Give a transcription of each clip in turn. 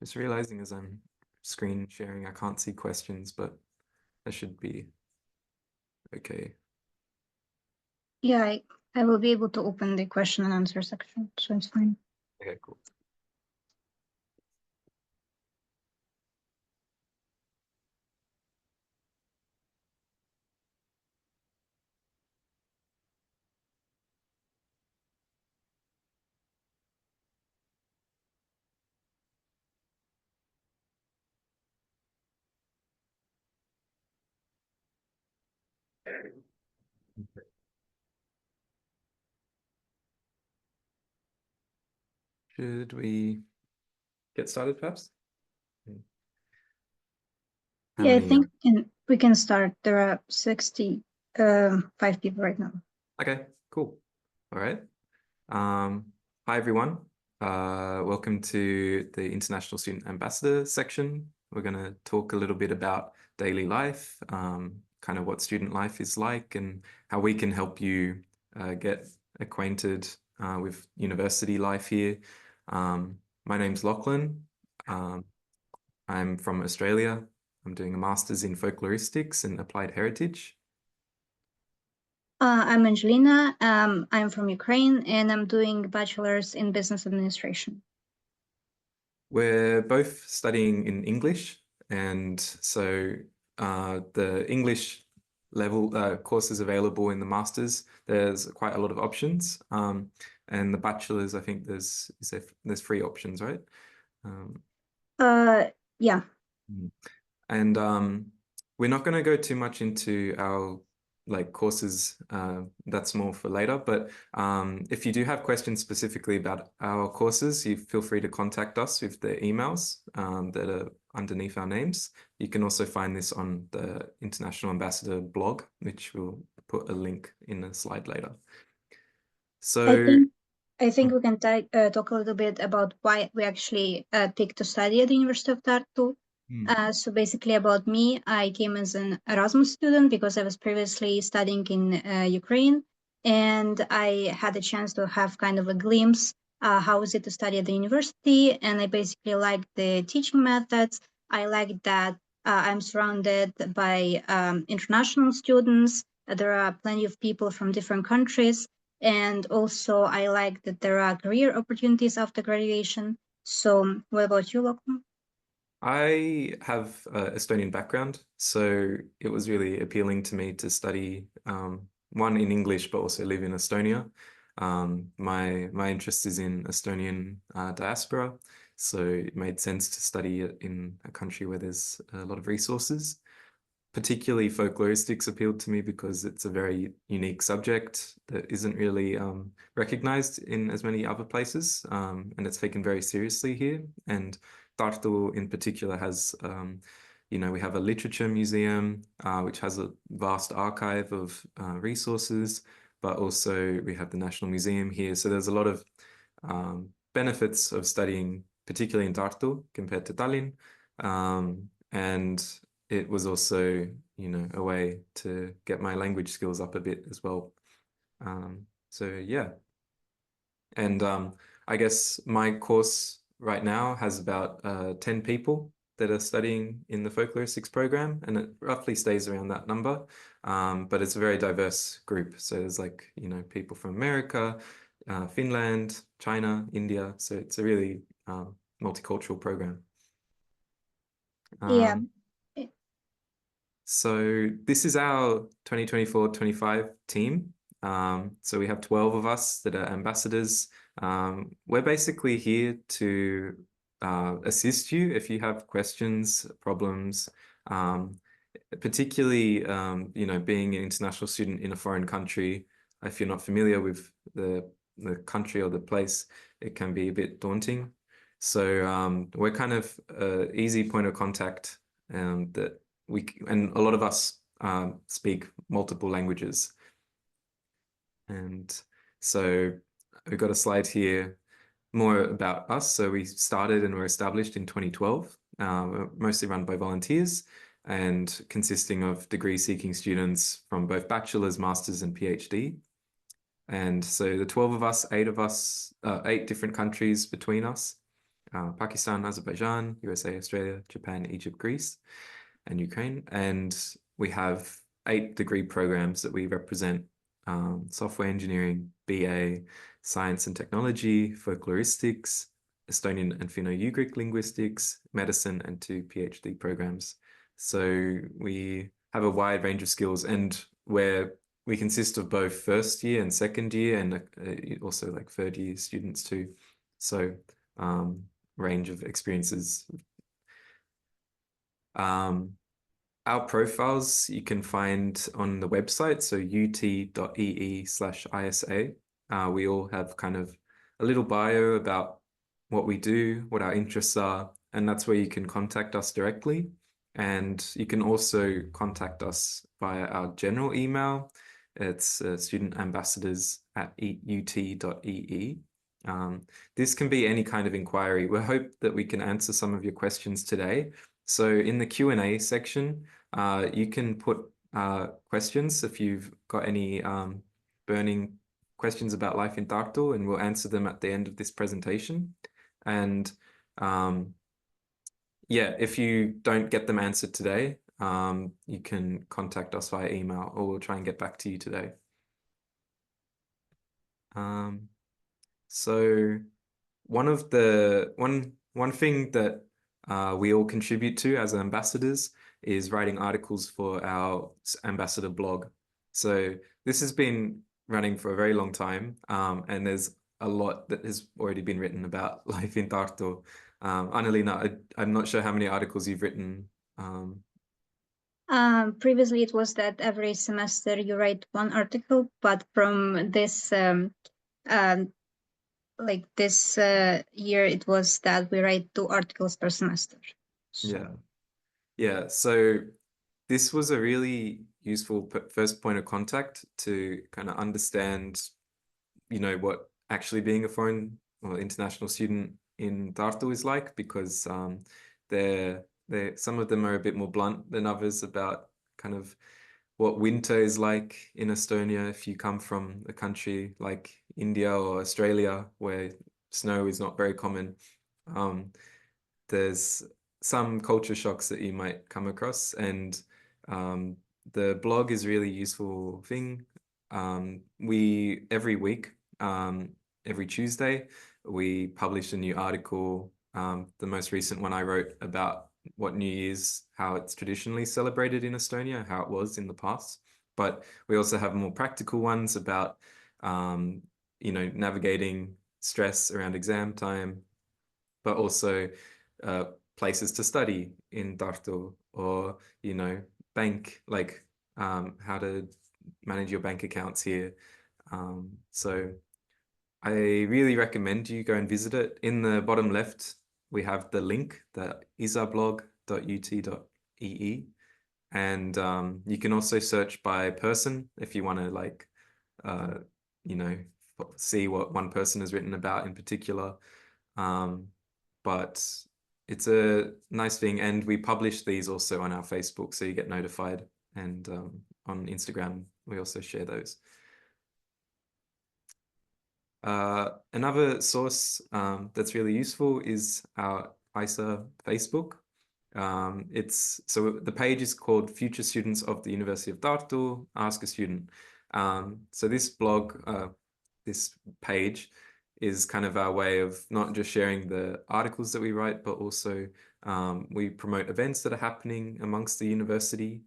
Just realizing as I'm screen sharing, I can't see questions, but that should be okay. Yeah, I will be able to open the question and answer section, so it's fine. Okay, cool. Should we get started perhaps? How Yeah, I many? think we can start. There are 65 people right now. Okay, cool. All right. Hi everyone. Welcome to the International Student Ambassador section. We're going to talk a little bit about daily life, kind of what student life is like and how we can help you get acquainted with university life here. My name's Lachlan. I'm from Australia. I'm doing a master's in folkloristics and applied heritage. I'm Angelina. I'm from Ukraine, and I'm doing bachelor's in business administration. We're both studying in English, and so the English level courses available in the masters, there's quite a lot of options. And the bachelor's, I think there's 3 options, right? Yeah. And we're not going to go too much into our courses, that's more for later, but if you do have questions specifically about our courses, you feel free to contact us with the emails that are underneath our names. You can also find this on the International Ambassador blog, which we'll put a link in the slide later. So I think we can talk a little bit about why we actually picked to study at the University of Tartu. So basically about me, I came as an Erasmus student because I was previously studying in Ukraine, and I had a chance to have kind of a glimpse how is it to study at the university, and I basically liked the teaching methods. I liked that I'm surrounded by international students. There are plenty of people from different countries, and also I like that there are career opportunities after graduation. So what about you, Lachlan? I have Estonian background, so it was really appealing to me to study one in English, but also live in Estonia. My interest is in Estonian diaspora, so it made sense to study it in a country where there's a lot of resources. Particularly folkloristics appealed to me because it's a very unique subject that isn't really recognized in as many other places, and it's taken very seriously here. And Tartu in particular has, we have a literature museum, which has a vast archive of resources, but also we have the National Museum here. So there's a lot of benefits of studying, particularly in Tartu compared to Tallinn. And it was also, a way to get my language skills up a bit as well. So yeah. And I guess my course right now has about 10 people that are studying in the folkloristics program, and it roughly stays around that number. But it's a very diverse group. So there's people from America, Finland, China, India. So it's a really multicultural program. Yeah. So this is our 2024-25 team. So we have 12 of us that are ambassadors. We're basically here to assist you if you have questions, problems, particularly, being an international student in a foreign country. If you're not familiar with the country or the place, it can be a bit daunting. So we're kind of an easy point of contact that and a lot of us speak multiple languages. And so we've got a slide here more about us. So we started and were established in 2012, mostly run by volunteers and consisting of degree-seeking students from both bachelor's, master's, and PhD. And so the 12 of us, 8 different countries between us. Pakistan, Azerbaijan, USA, Australia, Japan, Egypt, Greece, and Ukraine. And we have 8 degree programs that we represent: software engineering, BA, science and technology, folkloristics, Estonian and Finno-Ugric linguistics, medicine, and 2 PhD programs. So we have a wide range of skills, and we consist of both first year and second year, and also like third year students too. So range of experiences. Our profiles you can find on the website, so ut.ee/ISA. We all have kind of a little bio about what we do, what our interests are, and that's where you can contact us directly. And you can also contact us via our general email. It's studentambassadors@ut.ee. This can be any kind of inquiry. We hope that we can answer some of your questions today. So in the Q&A section, you can put questions if you've got any burning questions about life in Tartu, and we'll answer them at the end of this presentation. And yeah, if you don't get them answered today, you can contact us via email, or we'll try and get back to you today. So one thing that we all contribute to as ambassadors is writing articles for our ambassador blog. So this has been running for a very long time, and there's a lot that has already been written about life in Tartu. Annalena, I'm not sure how many articles you've written. Previously, it was that every semester you write one article, but from this this year, it was that we write 2 articles per semester. So. Yeah. So this was a really useful first point of contact to kind of understand, what actually being a foreign or international student in Tartu is like, because some of them are a bit more blunt than others about kind of what winter is like in Estonia if you come from a country like India or Australia where snow is not very common. There's some culture shocks that you might come across, and the blog is really useful thing. Every week, every Tuesday, we publish a new article. The most recent one I wrote about what New Year's, how it's traditionally celebrated in Estonia, how it was in the past. But we also have more practical ones about, navigating stress around exam time, but also places to study in Tartu, or, bank, like how to manage your bank accounts here. So I really recommend you go and visit it. In the bottom left, we have the link, the isablog.ut.ee. And you can also search by person if you want to see what one person has written about in particular. But it's a nice thing, and we publish these also on our Facebook, so you get notified, and on Instagram we also share those. Another source that's really useful is our ISA Facebook. So the page is called Future Students of the University of Tartu, Ask a Student. So this blog, this page is kind of our way of not just sharing the articles that we write, but also we promote events that are happening amongst the university.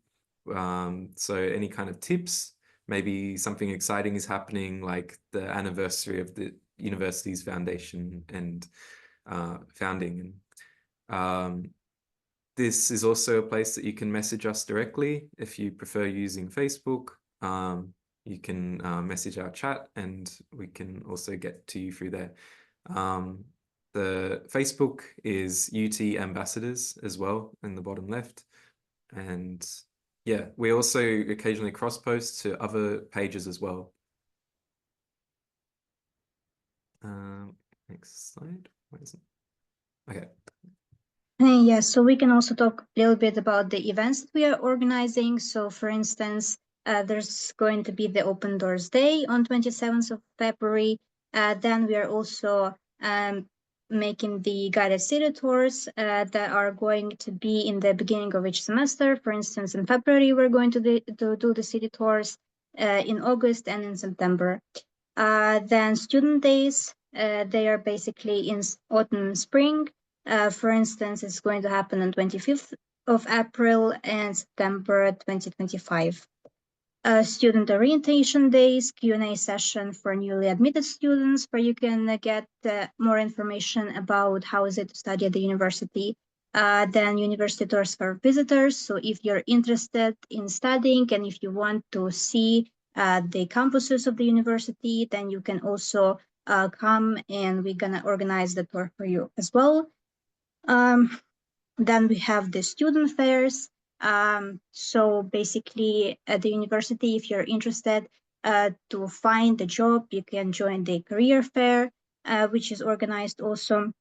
So any kind of tips, maybe something exciting is happening, like the anniversary of the university's foundation and founding. And this is also a place that you can message us directly if you prefer using Facebook. You can message our chat, and we can also get to you through there. The Facebook is UT Ambassadors as well in the bottom left. And yeah, we also occasionally cross-post to other pages as well. Next slide. Where is it? Okay. Yes, so we can also talk a little bit about the events that we are organizing. So for instance, there's going to be the Open Doors Day on 27th of February. Then we are also making the guided city tours that are going to be in the beginning of each semester. For instance, in February, we're going to do the city tours, in August and in September. Then student days, they are basically in autumn and spring. For instance, it's going to happen on 25th of April and September 2025. Student orientation days, Q&A session for newly admitted students, where you can get more information about how is it to study at the university. Then university tours for visitors. So if you're interested in studying and if you want to see the campuses of the university, then you can also come and we're gonna organize the tour for you as well. Then we have the student fairs. So basically at the university, if you're interested to find a job, you can join the career fair, which is organized also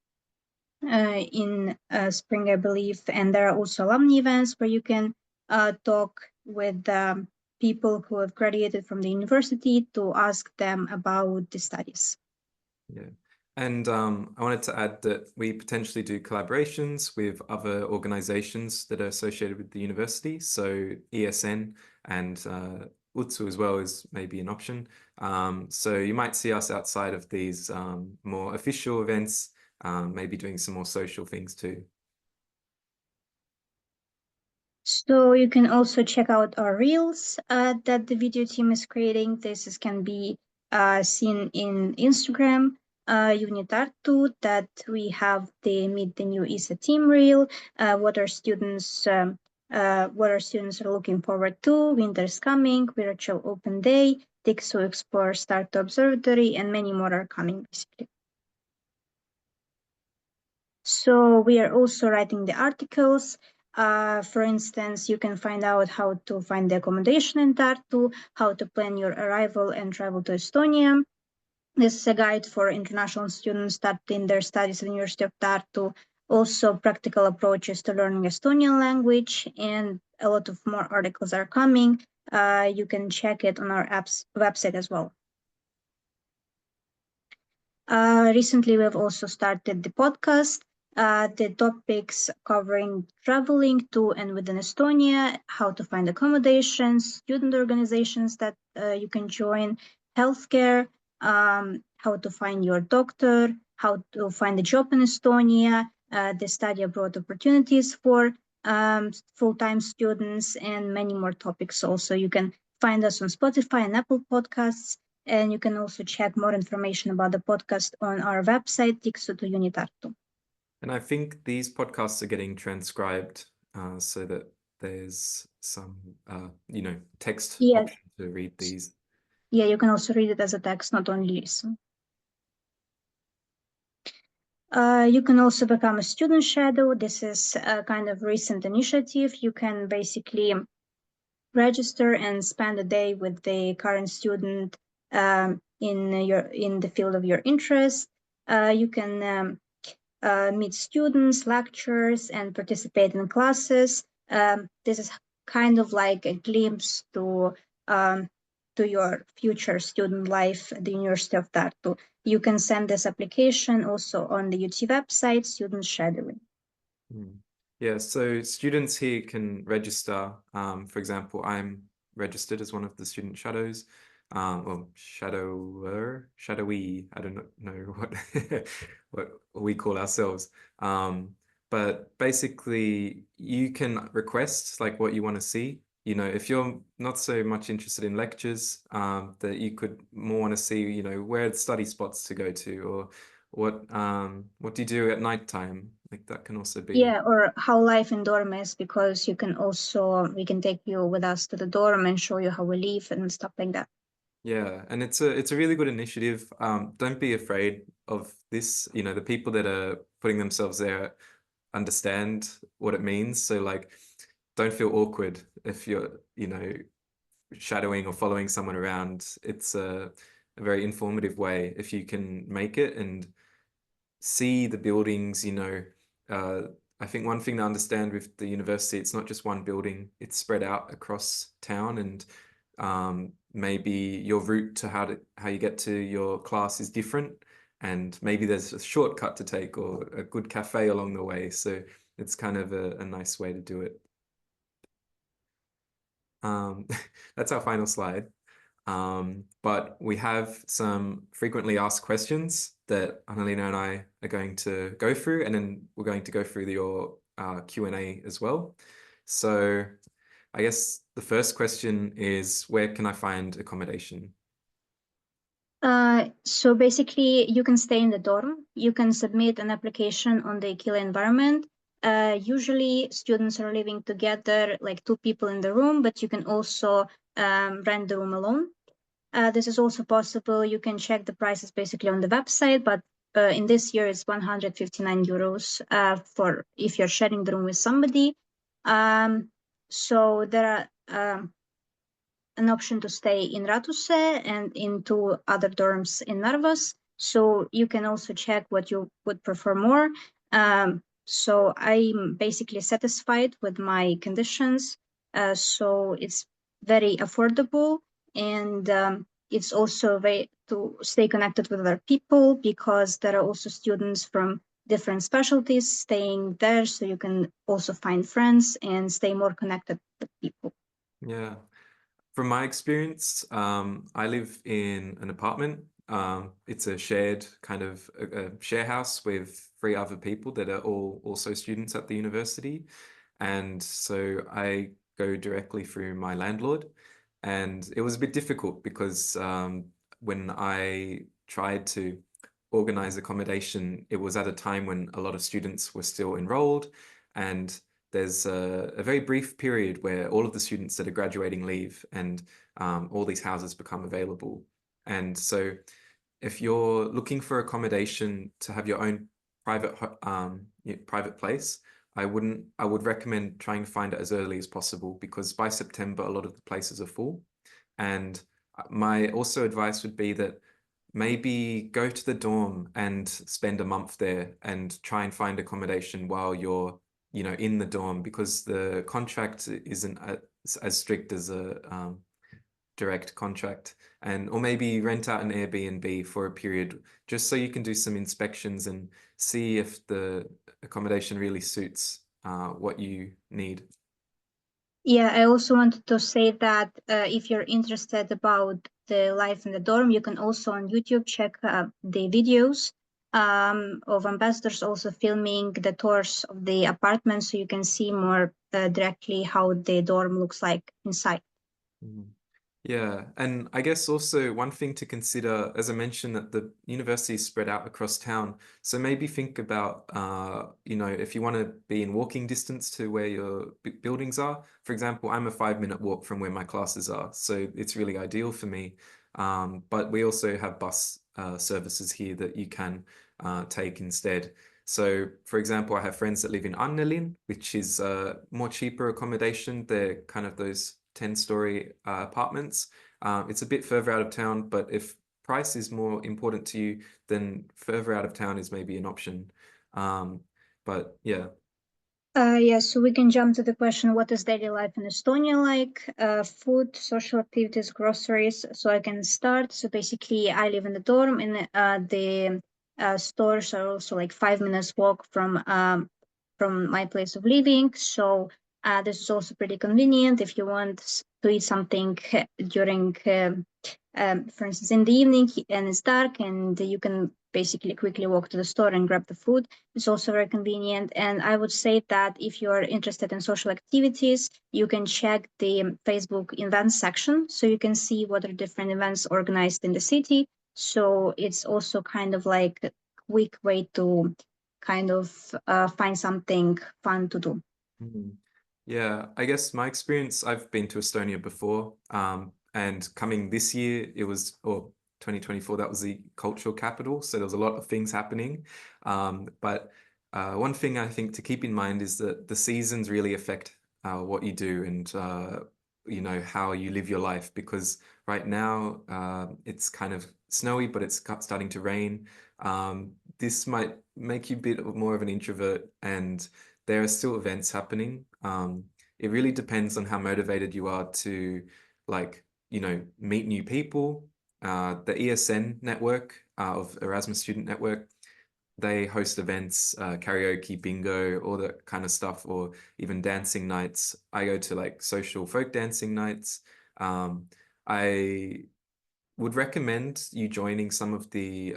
in spring, I believe. And there are also alumni events where you can talk with people who have graduated from the university to ask them about the studies. Yeah. And I wanted to add that we potentially do collaborations with other organizations that are associated with the university. So ESN and UTSU as well is maybe an option. So you might see us outside of these more official events, maybe doing some more social things too. So you can also check out our reels that the video team is creating. This can be seen in Instagram, Unitartu, that we have the Meet the New ISA team reel, what our students are looking forward to, winter's coming, virtual open day, Dixo Explore Startup Observatory, and many more are coming basically. So we are also writing the articles. For instance, you can find out how to find the accommodation in Tartu, how to plan your arrival and travel to Estonia. This is a guide for international students starting their studies at the University of Tartu. Also, practical approaches to learning Estonian language, and a lot of more articles are coming. You can check it on our website as well. Recently, we've also started the podcast. The topics covering traveling to and within Estonia, how to find accommodations, student organizations that you can join, healthcare, how to find your doctor, how to find a job in Estonia, the study abroad opportunities for full-time students, and many more topics also. You can find us on Spotify and Apple Podcasts. And you can also check more information about the podcast on our website, Tiksutu Unitartu. And I think these podcasts are getting transcribed so that there's some, text option to read these. Yeah, you can also read it as a text, not only listen. You can also become a student shadow. This is a kind of recent initiative. You can basically register and spend a day with the current student in the field of your interest. You can meet students, lecturers, and participate in classes. This is kind of like a glimpse to your future student life at the University of Tartu. You can send this application also on the UT website, Student Shadowing. Yeah, so students here can register. For example, I'm registered as one of the student shadows. Well, shadowy, I don't know what what we call ourselves. But basically you can request like what you want to see. You know, if you're not so much interested in lectures, that you could more want to see, you know, where are the study spots to go to, or what do you do at nighttime? Like that can also be. Yeah, or how life in dorm is, because we can take you with us to the dorm and show you how we live and stuff like that. Yeah, and it's a really good initiative. Don't be afraid of this. You know, the people that are putting themselves there understand what it means. So like, don't feel awkward if you're, shadowing or following someone around. It's a very informative way if you can make it and see the buildings, I think one thing to understand with the university, it's not just one building, it's spread out across town, and maybe your route to how you get to your class is different. and maybe there's a shortcut to take or a good cafe along the way. So it's kind of a nice way to do it. Um, that's our final slide. But we have some frequently asked questions that Annalena and I are going to go through, and then we're going to go through your Q&A as well. So I guess the first question is, where can I find accommodation? So basically, you can stay in the dorm. You can submit an application on the Kila environment. Usually, students are living together, like two people in the room, but you can also rent the room alone. This is also possible. You can check the prices basically on the website, but in this year it's 159 euros for if you're sharing the room with somebody. So there are an option to stay in Ratuse and in two other dorms in Narvas. So you can also check what you would prefer more. So I'm basically satisfied with my conditions. So it's very affordable, and it's also a way to stay connected with other people because there are also students from different specialties staying there. So you can also find friends and stay more connected with people. Yeah. From my experience, I live in an apartment. It's a shared kind of a share house with three other people that are all also students at the university. And so I go directly through my landlord. And it was a bit difficult because when I tried to organize accommodation, it was at a time when a lot of students were still enrolled. And there's a very brief period where all of the students that are graduating leave and all these houses become available. And so if you're looking for accommodation to have your own private place, I would recommend trying to find it as early as possible because by September, a lot of the places are full. And my also advice would be that maybe go to the dorm and spend a month there and try and find accommodation while you're, in the dorm because the contract isn't as strict as a direct contract. And or maybe rent out an Airbnb for a period just so you can do some inspections and see if the accommodation really suits what you need. Yeah, I also wanted to say that if you're interested about the life in the dorm, you can also on YouTube check the videos of ambassadors also filming the tours of the apartment, so you can see more directly how the dorm looks like inside. Mhm. Yeah, and I guess also one thing to consider, as I mentioned, that the university is spread out across town. So maybe think about, if you want to be in walking distance to where your buildings are. For example, I'm a 5-minute walk from where my classes are, so it's really ideal for me. But we also have bus services here that you can take instead. So, for example, I have friends that live in Annelin, which is more cheaper accommodation. They're kind of those 10-story apartments. It's a bit further out of town, but if price is more important to you, then further out of town is maybe an option. Um, but yeah. Yeah, so we can jump to the question, what is daily life in Estonia like? Food, social activities, groceries. So I can start. So basically, I live in the dorm, and the stores are also like 5 minutes walk from my place of living. So this is also pretty convenient if you want to eat something during, for instance, in the evening and it's dark, and you can basically quickly walk to the store and grab the food. It's also very convenient. And I would say that if you're interested in social activities, you can check the Facebook events section. So you can see what are different events organized in the city. So it's also kind of like a quick way to kind of find something fun to do. Mhm. Yeah, I guess my experience, I've been to Estonia before, and coming this year, or 2024, that was the cultural capital, so there was a lot of things happening. But one thing I think to keep in mind is that the seasons really affect what you do and how you live your life. Because right now, it's kind of snowy, but it's starting to rain. This might make you a bit more of an introvert, and there are still events happening. It really depends on how motivated you are to, like, meet new people. the ESN network of Erasmus Student Network. They host events, karaoke, bingo, all that kind of stuff, or even dancing nights. I go to like social folk dancing nights. I would recommend you joining some of the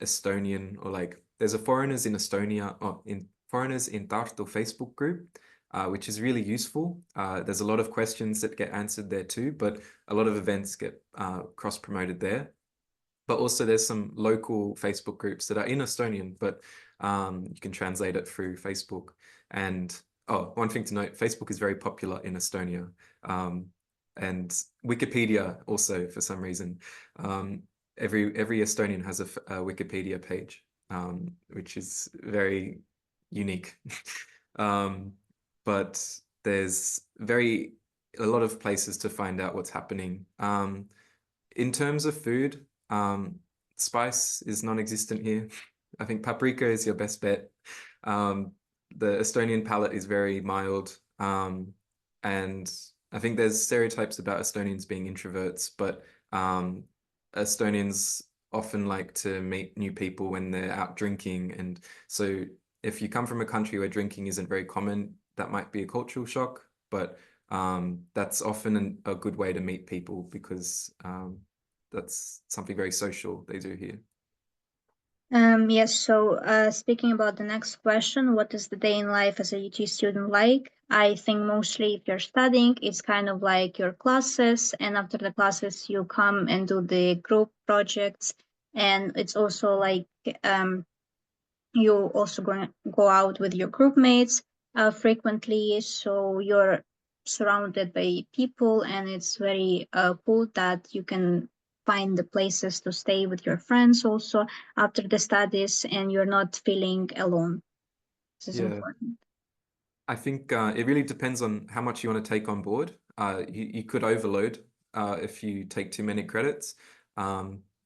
Estonian, or like there's a Foreigners in Estonia, or in Foreigners in Tartu Facebook group, which is really useful. There's a lot of questions that get answered there too, but a lot of events get cross-promoted there. But also there's some local Facebook groups that are in Estonian, but you can translate it through Facebook. And oh, one thing to note, Facebook is very popular in Estonia. And Wikipedia also, for some reason. Every Estonian has a Wikipedia page, which is very unique. But there's a lot of places to find out what's happening. In terms of food, spice is non-existent here. I think paprika is your best bet. The Estonian palate is very mild. And I think there's stereotypes about Estonians being introverts, but Estonians often like to meet new people when they're out drinking. And so if you come from a country where drinking isn't very common, that might be a cultural shock, but that's often a good way to meet people because that's something very social they do here. Yes, so speaking about the next question, what is the day in life as a UT student like? I think mostly if you're studying, it's kind of like your classes, and after the classes, you come and do the group projects. And it's also like you also go out with your group mates frequently, so you're surrounded by people, and it's very cool that you can find the places to stay with your friends also after the studies, and you're not feeling alone. This is Yeah, important. I think it really depends on how much you want to take on board. You could overload if you take too many credits.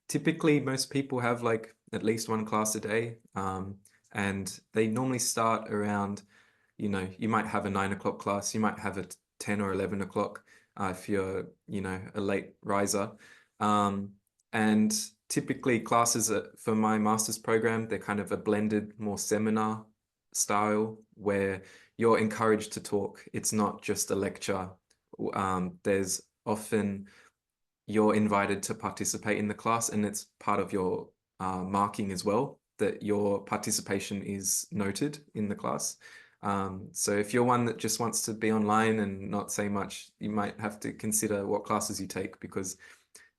Typically, most people have like at least one class a day, and they normally start around, you might have a 9 o'clock class, you might have a 10 or 11 o'clock if you're, a late riser. And typically classes for my master's program, they're kind of a blended, more seminar style where you're encouraged to talk. It's not just a lecture. There's often you're invited to participate in the class, and it's part of your marking as well, that your participation is noted in the class. So if you're one that just wants to be online and not say much, you might have to consider what classes you take, because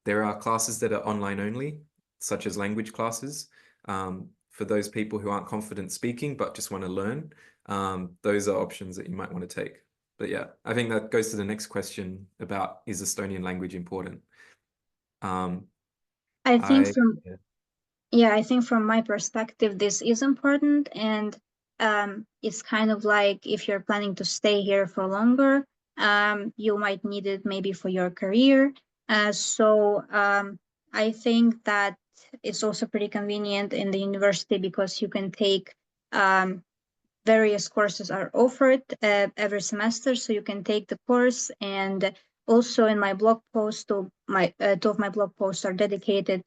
there are classes that are online only, such as language classes. For those people who aren't confident speaking but just want to learn, those are options that you might want to take. But yeah, I think that goes to the next question about, is Estonian language important? I think I from Yeah. Yeah, I think from my perspective, this is important. And it's kind of like if you're planning to stay here for longer, you might need it maybe for your career. So I think that it's also pretty convenient in the university because you can take various courses are offered every semester, so you can take the course. And also in my blog post, two of my blog posts are dedicated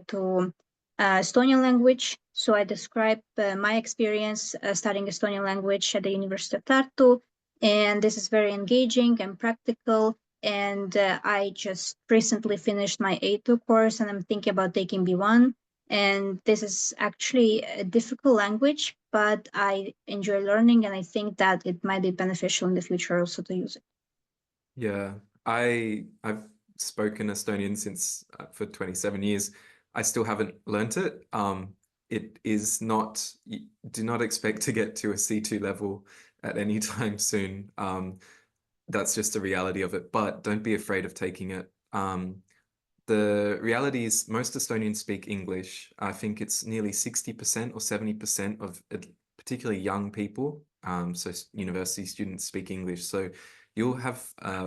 to Estonian language. So I describe my experience studying Estonian language at the University of Tartu, and this is very engaging and practical. And I just recently finished my A2 course, and I'm thinking about taking B1. And this is actually a difficult language, but I enjoy learning, and I think that it might be beneficial in the future also to use it. Yeah, I've spoken Estonian since for 27 years. I still haven't learnt it. It is not, do not expect to get to a C2 level at any time soon. That's just the reality of it, but don't be afraid of taking it. The reality is most Estonians speak English. I think it's nearly 60% or 70% of particularly young people. So university students speak English. So you'll have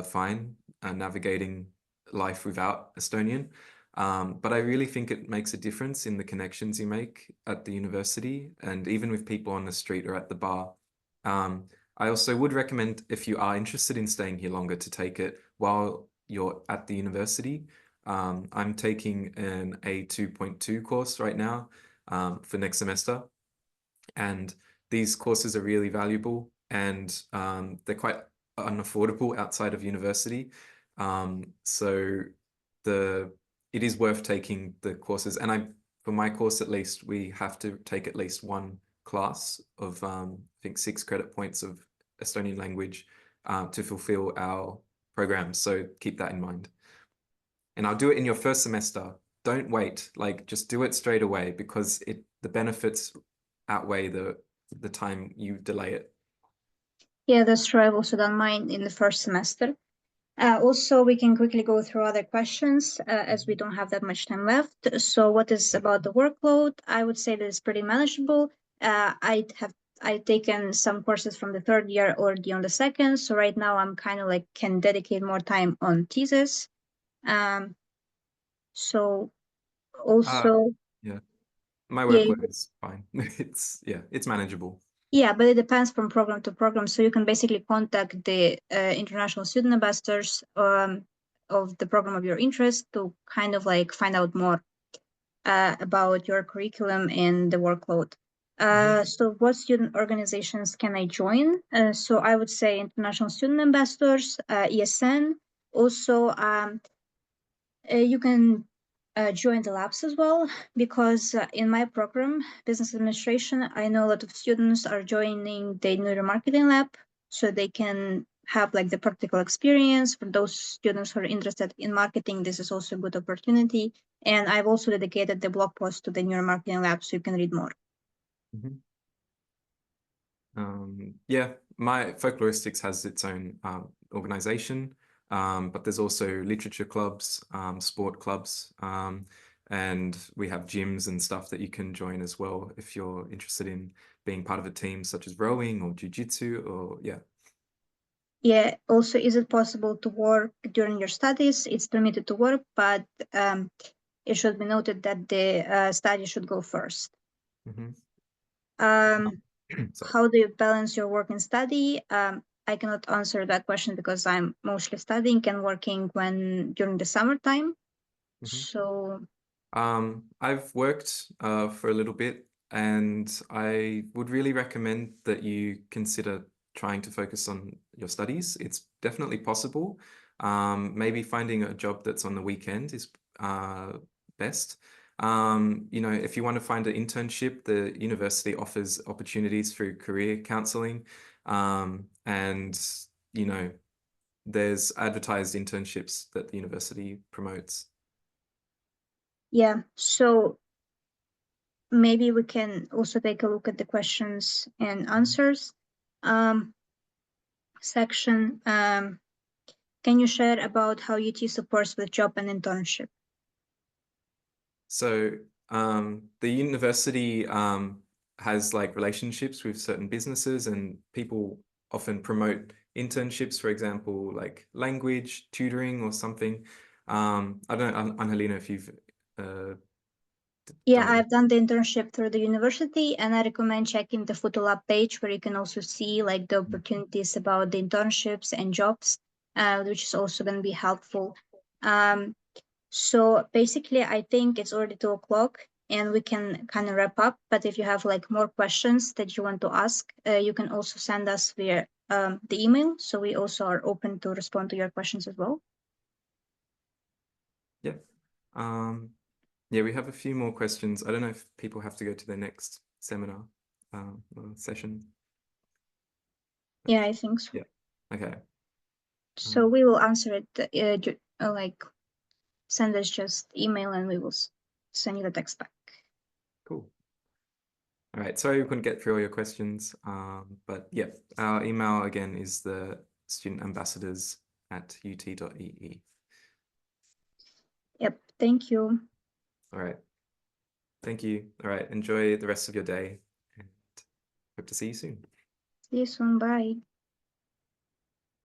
fine navigating life without Estonian. But I really think it makes a difference in the connections you make at the university and even with people on the street or at the bar. I also would recommend, if you are interested in staying here longer, to take it while you're at the university. I'm taking an A2.2 course right now for next semester. And these courses are really valuable, and they're quite unaffordable outside of university. So it is worth taking the courses. And for my course at least, we have to take at least one class of I think 6 credit points of Estonian language to fulfill our program. So keep that in mind. And I'll do it in your first semester. Don't wait. Like, just do it straight away, because the benefits outweigh the time you delay it. Yeah, that's true. I've also done mine in the first semester. Also, we can quickly go through other questions as we don't have that much time left. So, what is about the workload? I would say that it's pretty manageable. I've taken some courses from the third year already on the second. So right now I'm kind of like can dedicate more time on thesis. So also, Yeah, my yeah, workload is fine. It's manageable. yeah, but it depends from program to program. So you can basically contact the international student ambassadors of the program of your interest to kind of like find out more about your curriculum and the workload. So what student organizations can I join? So I would say international student ambassadors, ESN. Also, you can join the labs as well, because in my program, business administration, I know a lot of students are joining the neuromarketing lab, so they can have like the practical experience. For those students who are interested in marketing, this is also a good opportunity. And I've also dedicated the blog post to the neuromarketing lab, so you can read more. Yeah, my folkloristics has its own organization, but there's also literature clubs, sport clubs, and we have gyms and stuff that you can join as well if you're interested in being part of a team such as rowing or jiu-jitsu, or yeah. Yeah, also, is it possible to work during your studies? It's permitted to work, but it should be noted that the study should go first. Sorry. How do you balance your work and study? I cannot answer that question because I'm mostly studying and working during the summertime. So I've worked for a little bit, and I would really recommend that you consider trying to focus on your studies. It's definitely possible. Maybe finding a job that's on the weekend is best. If you want to find an internship, the university offers opportunities through career counseling, and there's advertised internships that the university promotes. yeah, so maybe we can also take a look at the questions and answers section. Can you share about how UT supports with job and internship? So the university has like relationships with certain businesses, and people often promote internships, for example, like language tutoring or something. I don't know, Angelina, if you've Yeah, done it. I've done the internship through the university, and I recommend checking the Photolab page where you can also see like the opportunities about the internships and jobs, which is also going to be helpful. So basically, I think it's already 2 o'clock and we can kind of wrap up. But if you have like more questions that you want to ask, you can also send us via the email. So we also are open to respond to your questions as well. Yeah. Yeah, we have a few more questions. I don't know if people have to go to their next seminar or session. Yeah, I think so. Yeah. Okay. So we will answer it like send us just email and we will send you the text back. Cool. All right, sorry we couldn't get through all your questions, but yeah, our email again is the studentambassadors@ut.ee. Yep, thank you. All right, thank you. All right, enjoy the rest of your day, and hope to see you soon. See you soon, bye.